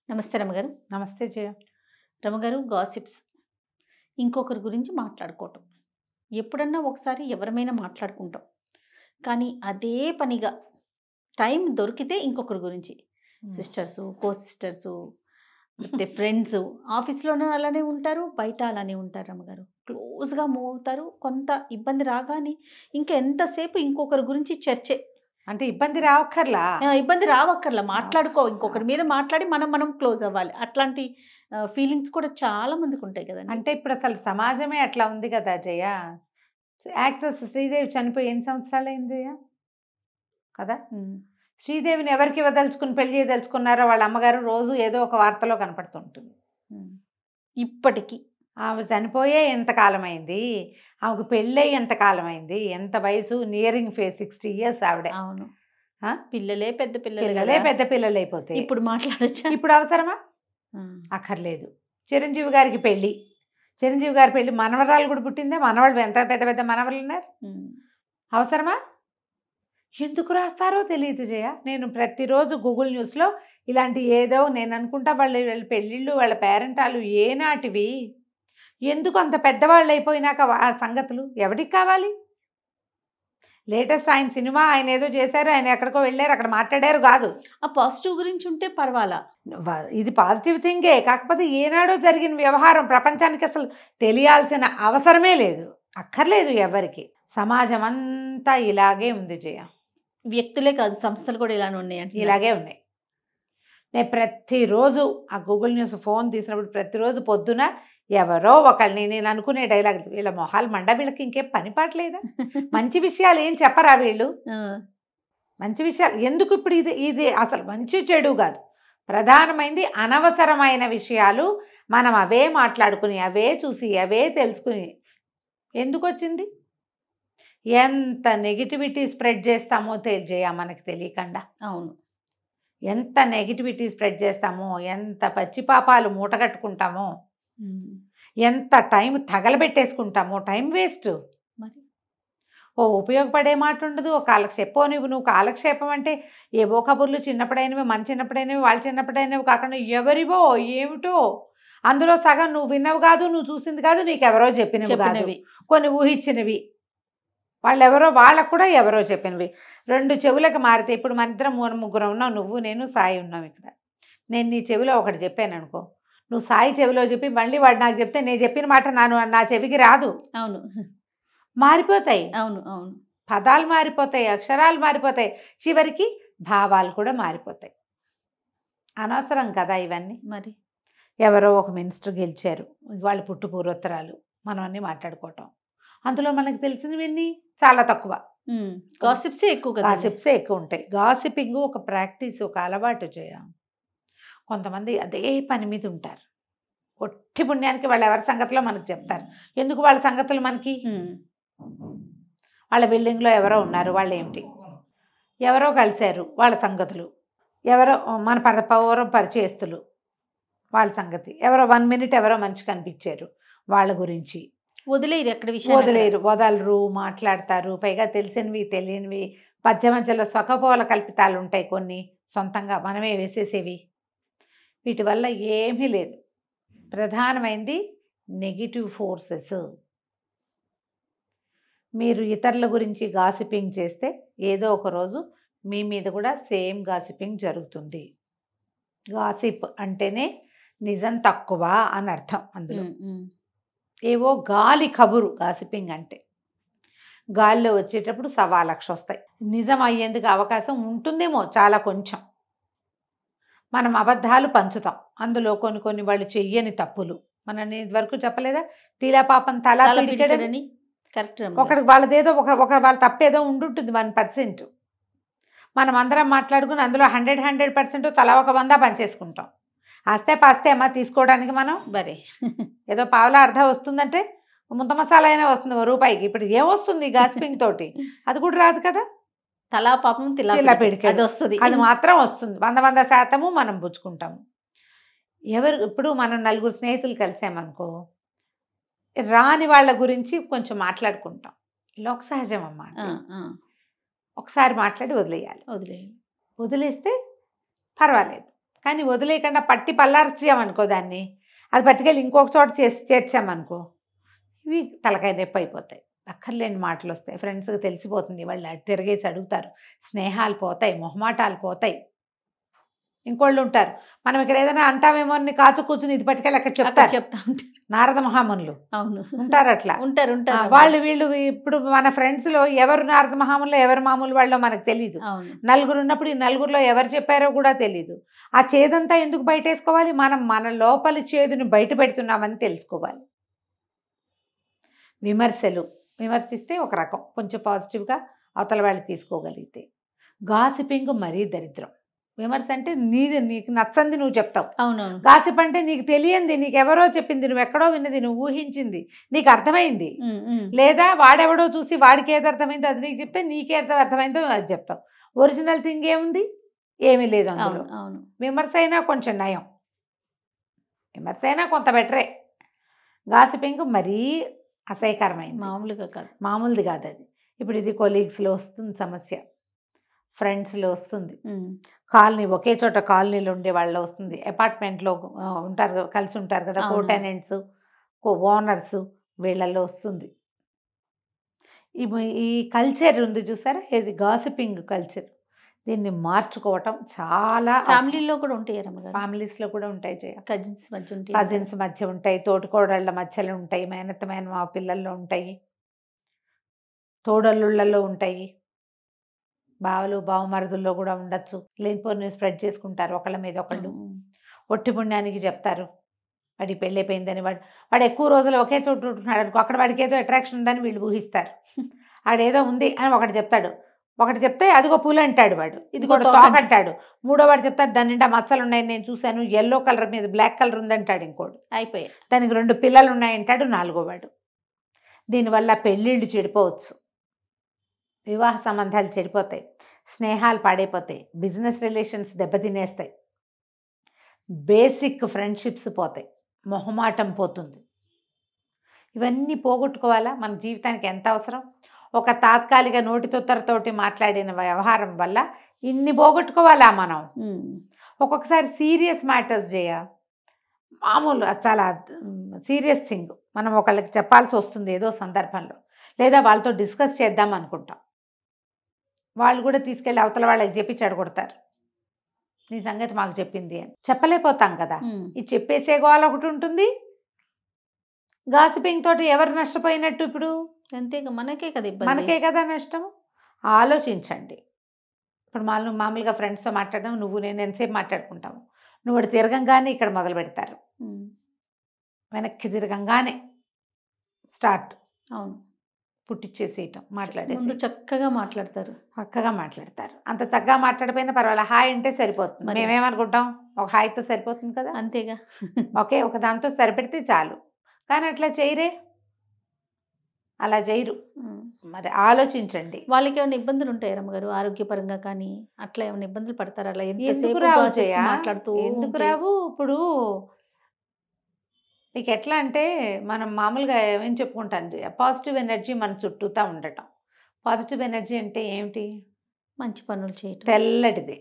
నమస్తే రమగారు. నమస్తే జయ. రమగారు, గాసిప్స్ ఇంకొకరి గురించి మాట్లాడుకోవటం. ఎప్పుడన్నా ఒకసారి ఎవరమైనా మాట్లాడుకుంటాం. కానీ అదే పనిగా టైం దొరికితే ఇంకొకరి గురించి సిస్టర్సు, కో సిస్టర్సు, లేకపోతే ఫ్రెండ్స్, ఆఫీస్‌లోనూ అలానే ఉంటారు, బయట అలానే ఉంటారు రమగారు. క్లోజ్‌గా మూవ్ అవుతారు. కొంత ఇబ్బంది రాగానే ఇంకా ఎంతసేపు ఇంకొకరి గురించి చర్చే. అంటే ఇబ్బంది రావక్కర్లా. ఇబ్బంది రావక్కర్లా. ఇంకొకరి మీద మాట్లాడి మనం క్లోజ్ అవ్వాలి. అట్లాంటి ఫీలింగ్స్ కూడా చాలా మందికి ఉంటాయి కదండి. అంటే ఇప్పుడు అసలు సమాజమే అట్లా ఉంది కదా జయ. యాక్ట్రెస్ శ్రీదేవి చనిపోయి ఎన్ని సంవత్సరాలు అయింది జయ కదా. శ్రీదేవిని ఎవరికి ఇవ్వదలుచుకుని పెళ్లి చేయదలుచుకున్నారో వాళ్ళ అమ్మగారు రోజు ఏదో ఒక వార్తలో కనపడుతుంటుంది. ఇప్పటికీ ఆమె చనిపోయే ఎంతకాలం అయింది, ఆమెకు పెళ్ళై ఎంతకాలం అయింది, ఎంత వయసు, నియరింగ్ 60 years ఆవిడ. అవును. ఆ? పిల్లలే పెద్ద పిల్లలే పెద్ద పిల్లలు అయిపోతాయి. ఇప్పుడు మాట్లాడచ్చా? ఇప్పుడు అవసరమా? అక్కర్లేదు. చిరంజీవి గారికి పెళ్ళి, చిరంజీవి గారి పెళ్ళి మనవరాలు కూడా పుట్టిందే. మనవాళ్ళు ఎంత పెద్ద పెద్ద మనవలు ఉన్నారు. అవసరమా? ఎందుకు రాస్తారో తెలియదు జయ. నేను ప్రతిరోజు గూగుల్ న్యూస్లో ఇలాంటి ఏదో నేను అనుకుంటా వాళ్ళ పెళ్ళిళ్ళు వాళ్ళ పేరెంటాలు ఏనాటివి, ఎందుకు అంత పెద్దవాళ్ళు అయిపోయినాక ఆ సంగతులు ఎవరికి కావాలి? లేటెస్ట్ ఆయన సినిమా ఆయన ఏదో చేశారు, ఆయన ఎక్కడికో వెళ్ళారు, అక్కడ మాట్లాడారు కాదు. ఆ పాజిటివ్ గురించి ఉంటే పర్వాలా. ఇది పాజిటివ్ థింగే. కాకపోతే ఏనాడో జరిగిన వ్యవహారం ప్రపంచానికి అసలు తెలియాల్సిన అవసరమే లేదు, అక్కర్లేదు ఎవరికి. సమాజం అంతా ఇలాగే ఉంది జయ. వ్యక్తులే కాదు, సంస్థలు కూడా ఇలానే ఉన్నాయి అంటే ఇలాగే ఉన్నాయి. నేను ప్రతిరోజు ఆ గూగుల్ న్యూస్ ఫోన్ తీసినప్పుడు ప్రతిరోజు పొద్దున ఎవరో ఒకళ్ళని నేను అనుకునే డైలాగ్, వీళ్ళ మొహాలు మండ, వీళ్ళకి ఇంకేం పని పాటలేదా? మంచి విషయాలు ఏం చెప్పరా వీళ్ళు? మంచి విషయాలు ఎందుకు? ఇప్పుడు ఇది అసలు మంచి చెడు కాదు, ప్రధానమైనది అనవసరమైన విషయాలు మనం అవే మాట్లాడుకుని, అవే చూసి, అవే తెలుసుకుని ఎందుకు వచ్చింది? ఎంత నెగిటివిటీ స్ప్రెడ్ చేస్తామో తెలియజేయ మనకి తెలియకుండా. అవును. ఎంత నెగిటివిటీ స్ప్రెడ్ చేస్తామో, ఎంత పచ్చిపాపాలు మూటగట్టుకుంటామో, ఎంత టైం తగలబెట్టేసుకుంటామో. Time waste. మరి ఉపయోగపడే మాట ఉండదు. ఓ కాలక్షేపం. నువ్వు కాలక్షేపం అంటే ఏవో కబుర్లు చిన్నప్పుడైనవి, మన చిన్నప్పుడైనవి, వాళ్ళ చిన్నప్పుడైనవి కాకుండా ఎవరివో ఏమిటో, అందులో సగం నువ్వు విన్నవి కాదు, నువ్వు చూసింది కాదు, నీకు ఎవరో చెప్పినవి, కొన్ని ఊహించినవి, వాళ్ళెవరో వాళ్ళకు కూడా ఎవరో చెప్పినవి. 2 చెవులకు మారితే, ఇప్పుడు మన ఇద్దరం ముగ్గురం ఉన్నాం, నువ్వు నేను సాయి ఉన్నాం ఇక్కడ. నేను నీ చెవిలో ఒకటి చెప్పాను అనుకో, నువ్వు సాయి చెవిలో చెప్పి మళ్ళీ వాడు నాకు చెప్తే నేను చెప్పిన మాట నా చెవికి రాదు. అవును, మారిపోతాయి. అవును అవును. పదాలు మారిపోతాయి, అక్షరాలు మారిపోతాయి, చివరికి భావాలు కూడా మారిపోతాయి. అనవసరం కదా ఇవన్నీ. మరి ఎవరో ఒక మినిస్టర్ గెలిచారు, వాళ్ళు పుట్టు పూర్వోత్తరాలు మనం అన్నీ మాట్లాడుకోవటం, అందులో మనకు తెలిసినవన్నీ చాలా తక్కువ. గాసిప్సే ఎక్కువ ఉంటాయి. గాసిపింగ్ ఒక ప్రాక్టీస్, ఒక అలవాటు చేయ. కొంతమంది అదే పని మీద ఉంటారు, ఒట్టి పుణ్యానికి వాళ్ళు ఎవరి సంగతిలో మనకు చెప్తారు. ఎందుకు వాళ్ళ సంగతులు మనకి? వాళ్ళ బిల్డింగ్లో ఎవరో ఉన్నారు, వాళ్ళు ఏమిటి, ఎవరో కలిశారు, వాళ్ళ సంగతులు, ఎవరో మన పౌరం పరిచయస్తులు, వాళ్ళ సంగతి, ఎవరో 1 minute ఎవరో మనిషి కనిపించారు, వాళ్ళ గురించి వదిలేరు. ఎక్కడ వదలరు, మాట్లాడతారు. పైగా తెలిసినవి తెలియనివి మధ్యలో స్వకపోల కల్పితాలు ఉంటాయి, కొన్ని సొంతంగా మనమే వేసేసేవి. వీటి వల్ల ఏమీ లేదు. ప్రధానమైనది నెగిటివ్ ఫోర్సెస్. మీరు ఇతరుల గురించి గాసిపింగ్ చేస్తే ఏదో ఒక రోజు మీ మీద కూడా సేమ్ గాసిపింగ్ జరుగుతుంది. గాసిప్ అంటేనే నిజం తక్కువ అని అర్థం. అందులో ఏవో గాలి కబురు గాసిపింగ్ అంటే. గాలిలో వచ్చేటప్పుడు 1,00,000 వస్తాయి. నిజం అయ్యేందుకు అవకాశం ఉంటుందేమో చాలా కొంచెం. మనం అబద్ధాలు పంచుతాం, అందులో కొన్ని వాళ్ళు చెయ్యని తప్పులు. మనం ఇదివరకు చెప్పలేదా, తీలా పాపం తలా పిడికెడని. కరెక్ట్. ఒకటి వాళ్ళదేదో వాళ్ళ తప్పేదో ఉండుంటుంది 1%. మనం అందరం మాట్లాడుకుని అందులో 100% తలా ఒక 100 పనిచేసుకుంటాం. ఆస్తే పాస్తే అమ్మ తీసుకోవడానికి మనం బరే ఏదో పావలా అర్ధ వస్తుందంటే ముంత మసాలా అయినా వస్తుంది రూపాయికి. ఇప్పుడు ఏమొస్తుంది గాసిపింగ్ తోటి? అది కూడా రాదు కదా. తలా పాపం తిలా పిడికెడు వస్తుంది, అది మాత్రం వస్తుంది. 100% మనం పుచ్చుకుంటాము. ఇప్పుడు మనం 4 స్నేహితులు కలిసామనుకో, రాని వాళ్ళ గురించి కొంచెం మాట్లాడుకుంటాం. లోక సహజం అమ్మా. ఒకసారి మాట్లాడి వదిలేయాలి. వదిలేస్తే పర్వాలేదు. కానీ వదిలేయకుండా పట్టి పల్లార్చామనుకో దాన్ని, అది పట్టుకెళ్ళి ఇంకొక చోట చేర్చామనుకో, ఇవి తలకాయ నొప్పి అయిపోతాయి. అక్కర్లేని మాటలు వస్తాయి, ఫ్రెండ్స్కి తెలిసిపోతుంది, వాళ్ళు తిరిగేసి అడుగుతారు, స్నేహాలు పోతాయి, మొహమాటాలు పోతాయి. ఇంకోళ్ళు ఉంటారు, మనం ఇక్కడ ఏదైనా అంటామేమో అని కాచు కూర్చుని ఇది పట్టుకెళ్ళి అక్కడ చెప్తా ఉంటారు నారద మహామునులు. అవును, ఉంటారు అట్లా. ఉంటారు. వాళ్ళు వీళ్ళు ఇప్పుడు మన ఫ్రెండ్స్లో ఎవరు నారద మహాములు ఎవరు మామూలు వాళ్ళో మనకు తెలీదు. నలుగురు ఉన్నప్పుడు ఈ నలుగురిలో ఎవరు చెప్పారో కూడా తెలీదు. ఆ చేదంతా ఎందుకు బయటేసుకోవాలి? మనం మన లోపలి చేదుని బయట పెడుతున్నామని తెలుసుకోవాలి. విమర్శిస్తే ఒక రకం, కొంచెం పాజిటివ్గా అవతల వాళ్ళు తీసుకోగలిగితే. గాసిపింగ్ మరీ దరిద్రం. విమర్శ అంటే నీకు నచ్చంది నువ్వు చెప్తావు. అవునవును. గాసిప్ అంటే నీకు తెలియంది, నీకు ఎవరో చెప్పింది, నువ్వు ఎక్కడో విన్నది, నువ్వు ఊహించింది, నీకు అర్థమైంది. లేదా వాడెవడో చూసి వాడికి ఏది అర్థమైందో అది నీకు చెప్తే నీకేది అర్థమైందో అది చెప్తావు. ఒరిజినల్ థింగ్ ఏముంది? ఏమీ లేదు అందులో. విమర్శ అయినా కొంచెం నయం, విమర్శ అయినా కొంత బెటరే. గాసిపింగ్ మరీ అసహ్యకరమైంది, మామూలుది కాదు అది. ఇప్పుడు ఇది కొలీగ్స్లో వస్తుంది సమస్య, ఫ్రెండ్స్లో వస్తుంది, ఒకే చోట కాలనీలో ఉండే వాళ్ళు వస్తుంది, అపార్ట్మెంట్లో ఉంటారు, కలిసి ఉంటారు కదా, కో టెనెంట్స్, ఓనర్స్, వీళ్ళల్లో వస్తుంది. ఈ కల్చర్ ఉంది చూసారా, ఇది గాసిపింగ్ కల్చర్. దీన్ని మార్చుకోవటం చాలా ఫ్యామిలీలో కూడా ఉంటాయి, ఫ్యామిలీస్లో కూడా ఉంటాయి, కజిన్స్ మధ్య ఉంటాయి, తోటికోడళ్ళ మధ్యలో ఉంటాయి, మా పిల్లల్లో ఉంటాయి, తోడల్లుళ్ళలో ఉంటాయి, బావలు బావమరుదుల్లో కూడా ఉండొచ్చు. లేనిపోని స్ప్రెడ్ చేసుకుంటారు ఒకళ్ళ మీద ఒకళ్ళు. ఒట్టి పుణ్యానికి చెప్తారు వాడి పెళ్ళైపోయిందని, వాడు ఎక్కువ రోజులు ఒకే చోటు ఉంటున్నాడు అనుకో, అక్కడ వాడికి ఏదో అట్రాక్షన్ ఉందని వీళ్ళు ఊహిస్తారు. ఆడేదో ఉంది అని ఒకటి చెప్తాడు, ఒకటి చెప్తే అదిగో పూలు అంటాడు వాడు, ఇదిగో తోక అంటాడు. మూడో వాడు చెప్తాడు దాని నిండా మచ్చలు ఉన్నాయి నేను చూశాను, ఎల్లో కలర్ మీద బ్లాక్ కలర్ ఉందంటాడు ఇంకోడు, అయిపోయాయి. దానికి 2 పిల్లలు ఉన్నాయంటాడు నాలుగో వాడు. దీనివల్ల పెళ్ళిళ్ళు చెడిపోవచ్చు, వివాహ సంబంధాలు చెడిపోతాయి, స్నేహాలు పాడైపోతాయి, బిజినెస్ రిలేషన్స్ దెబ్బతినేస్తాయి, బేసిక్ ఫ్రెండ్షిప్స్ పోతాయి, మొహమాటం పోతుంది. ఇవన్నీ పోగొట్టుకోవాలా? మన జీవితానికి ఎంత అవసరం? ఒక తాత్కాలిక నోటితోత్తరతోటి మాట్లాడిన వ్యవహారం వల్ల ఇన్ని పోగొట్టుకోవాలా మనం? ఒక్కొక్కసారి సీరియస్ మ్యాటర్స్ మామూలు చాలా సీరియస్ థింగ్ మనం ఒకళ్ళకి చెప్పాల్సి వస్తుంది ఏదో సందర్భంలో, లేదా వాళ్ళతో డిస్కస్ చేద్దాం అనుకుంటాం, వాళ్ళు కూడా తీసుకెళ్ళి అవతల వాళ్ళకి చెప్పి చెడగొడతారు, నీ సంగతి మాకు చెప్పింది అని. చెప్పలేకపోతాం కదా, ఇది చెప్పేసే గోల ఒకటి ఉంటుంది. గాసిపింగ్ తోటి ఎవరు నష్టపోయినట్టు? ఇప్పుడు అంతేగా, మనకే కదా నష్టం. ఆలోచించండి. ఇప్పుడు మామూలుగా ఫ్రెండ్స్తో మాట్లాడడం, నువ్వు నేను ఎంతసేపు మాట్లాడుకుంటాము, నువ్వు అటు తిరగంగానే ఇక్కడ మొదలు పెడతారు, వెనక్కి తిరగంగానే స్టార్ట్. అవును, పుట్టిచ్చేసేయటం, మాట్లాడే చక్కగా మాట్లాడతారు. అంత చక్కగా మాట్లాడిపోయినా పర్వాలేదు, హాయ్ అంటే సరిపోతుంది. మేమేమనుకుంటాం, ఒక హాయితో సరిపోతుంది కదా, అంతేగా, ఓకే ఒక దాంతో సరిపెడితే చాలు. కానీ అట్లా చేయరే, అలా చేయరు. మరి ఆలోచించండి. వాళ్ళకి ఏమైనా ఇబ్బందులు ఉంటాయి రమ్మగారు, ఆరోగ్యపరంగా కానీ అట్లా ఏమైనా ఇబ్బందులు పడతారు? అలా ఎందుకు రావు? ఇప్పుడు నీకు ఎట్లా అంటే, మనం మామూలుగా ఏమేమి చెప్పుకుంటాం, పాజిటివ్ ఎనర్జీ మన చుట్టూతా ఉండటం. పాజిటివ్ ఎనర్జీ అంటే ఏమిటి? మంచి పనులు చేయటం, తెల్లటిది,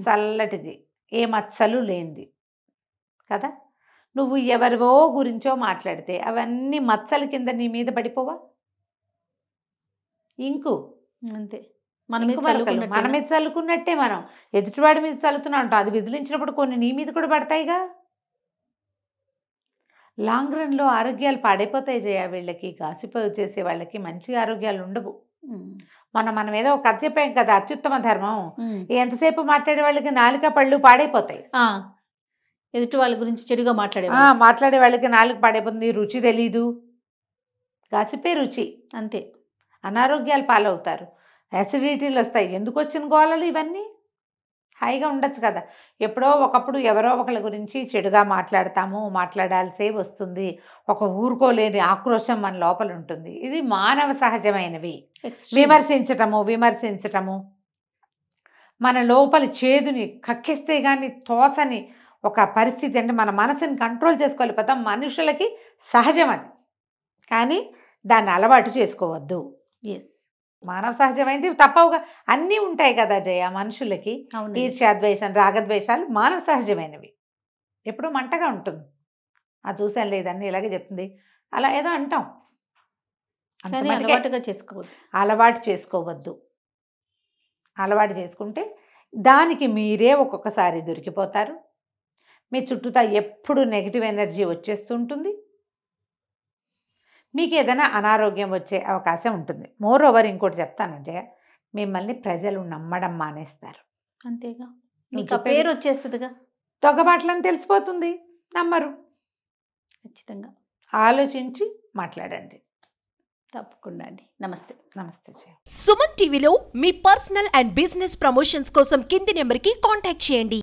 చల్లటిది, ఏ మచ్చలు లేనిది కదా. నువ్వు ఎవరివో గురించో మాట్లాడితే అవన్నీ మచ్చల కింద నీ మీద పడిపోవా? ఇంకు అంతే, మనమే చల్లుకున్నట్టే మనం ఎదుటివాడి మీద చల్లుతున్నా ఉంటాం. అది విదిలించినప్పుడు కొన్ని నీ మీద కూడా పడతాయిగా. లాంగ్ రన్లో ఆరోగ్యాలు పాడైపోతాయి వీళ్ళకి, గాసిప్ చేసే వాళ్ళకి మంచి ఆరోగ్యాలు ఉండవు. మనం ఏదో ఒక కథ చెప్పాం కదా, అత్యుత్తమ ధర్మం. ఎంతసేపు మాట్లాడే వాళ్ళకి నాలుక పళ్ళు పాడైపోతాయి. ఎదుటి వాళ్ళ గురించి చెడుగా మాట్లాడే వాళ్ళకి నాలుక పాడైపోతుంది, రుచి తెలీదు. గాసిపే రుచి, అంతే. అనారోగ్యాలు పాలవుతారు, యాసిడిటీలు వస్తాయి. ఎందుకు వచ్చిన గోళలు ఇవన్నీ? హాయిగా ఉండొచ్చు కదా. ఎప్పుడో ఒకప్పుడు ఎవరో ఒకళ్ళ గురించి చెడుగా మాట్లాడాల్సే వస్తుంది. ఒక ఊరుకోలేని ఆక్రోశం మన లోపల ఉంటుంది. ఇది మానవ సహజమైనవి. విమర్శించటము మన లోపలి చేదుని కక్కిస్తే కానీ తోచని ఒక పరిస్థితి. అంటే మన మనసుని కంట్రోల్ చేసుకోలేకపోతాం. మనుషులకి సహజం అది, కానీ దాన్ని అలవాటు చేసుకోవద్దు. మానవ సహజమైనది తప్పవుగా. అన్నీ ఉంటాయి కదా జయ మనుషులకి. అవునండి. ఈర్ష్యాద్వేషం, రాగద్వేషాలు మానవ సహజమైనవి. ఎప్పుడూ మంటగా ఉంటుంది. చూశాను లేదని ఇలాగే చెప్తుంది, అలా ఏదో అంటాం. కానీ అంతమటుకే అలవాటుగా చేసుకోవద్దు. అలవాటు చేసుకోవద్దు. అలవాటు చేసుకుంటే దానికి మీరే ఒక్కొక్కసారి దొరికిపోతారు. మీ చుట్టూతా ఎప్పుడు నెగిటివ్ ఎనర్జీ వచ్చేస్తుంటుంది. మీకు ఏదైనా అనారోగ్యం వచ్చే అవకాశం ఉంటుంది. మోర్ ఓవర్ ఇంకోటి చెప్తాను జయ, మిమ్మల్ని ప్రజలు నమ్మడం మానేస్తారు. అంతేగా, నువ్వు నీకు ఆ చెప్పేది పేరు వచ్చేస్తుందిగా. దొంగబాట్లని తెలిసిపోతుంది, నమ్మరు. ఖచ్చితంగా. ఆలోచించి మాట్లాడండి. తప్పకుండా అండి. నమస్తే. నమస్తే జయ. సుమన్ టీవీలో మీ పర్సనల్ అండ్ బిజినెస్ ప్రమోషన్స్ కోసం కింది నెంబర్కి కాంటాక్ట్ చేయండి.